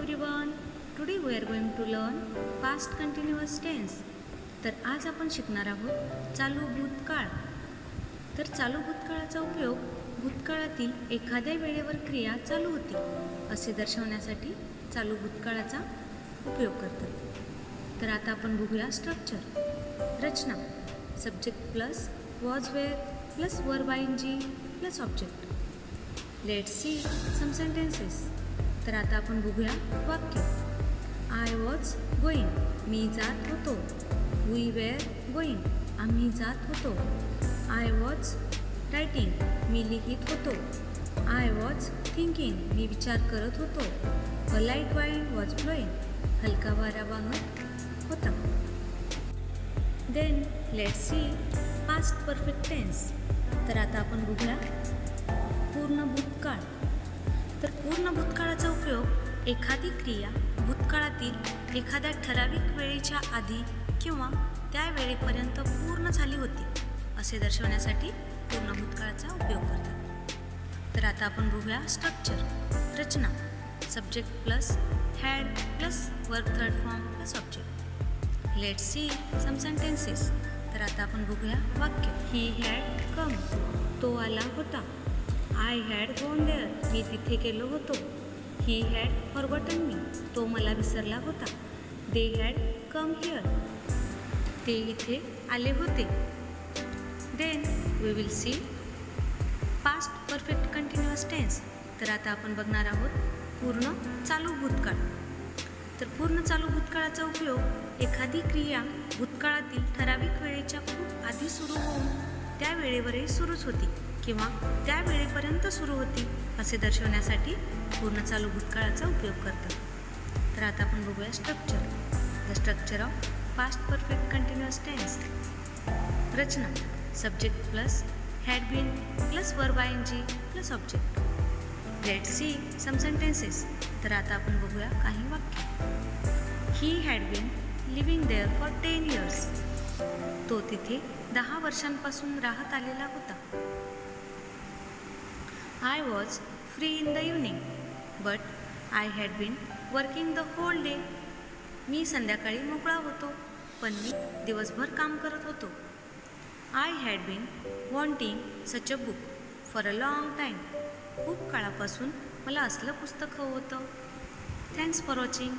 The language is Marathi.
everyone. Today we are going to learn past continuous tense. तर आज आपण शिकणार आहोत चालू भूतकाळ. तर चालू भूतकाळाचा उपयोग भूतकाळातील एखाद्या वेळेवर क्रिया चालू होती असे दर्शवण्यासाठी चालू भूतकाळाचा उपयोग करतात. तर आता आपण बघूया स्ट्रक्चर. रचना subject plus was were plus verb आयएनजी plus object. Let's see some sentences. तर आता आपण बघूया वाक्य. आय वॉज गोईंग मी जात होतो. वी वेअर गोईंग आम्ही जात होतो. आय वॉज रायटिंग मी लिहित होतो. आय वॉज थिंकिंग मी विचार करत होतो. A light wind was blowing हलका वारा वाहत होता. Then let's see past perfect tense. तर आता आपण बघूया पूर्ण भूतकाळ. तर पूर्ण भूतकाळाचा उपयोग एखादी क्रिया भूतकाळातील एखाद्या ठराविक वेळेच्या आधी किंवा त्या वेळेपर्यंत पूर्ण झाली होती असे दर्शवण्यासाठी पूर्ण भूतकाळाचा उपयोग करतात. तर आता आपण बघूया स्ट्रक्चर. रचना subject plus had plus verb third form plus object. Let's see some sentences. तर आता आपण बघूया वाक्य. ही हॅड कम तो आला होता. आय हॅड गॉन देअर मी तिथे गेलो होतो. ही हॅड फॉरगॉटन मी तो मला विसरला होता. दे हॅड कम हिअर ते इथे आले होते. Then we will see past perfect continuous tense. तर आता आपण बघणार आहोत पूर्ण चालू भूतकाळ. तर पूर्ण चालू भूतकाळाचा उपयोग एखादी क्रिया भूतकाळातील ठराविक वेळेच्या खूप आधी सुरू होऊन त्या वेळेवरही सुरूच होती किंवा त्या वेळेपर्यंत सुरू होती असे दर्शवण्यासाठी पूर्ण चालू भूतकाळाचा उपयोग करतात. तर आता आपण बघूया structure. The structure of past perfect continuous tense. रचना subject plus had been plus verb आयएनजी plus object. Let's see some sentences. तर आता आपण बघूया काही वाक्य. He had been living there for 10 years तो तिथे 10 वर्षांपासून राहत आलेला होता. I was free in the evening but I had been working the whole day मी संध्याकाळी मोकळा होतो पण मी दिवसभर काम करत होतो. I had been wanting such a book for a long time खूप काळापासून मला असलं पुस्तक हवं होतं. Thanks for watching.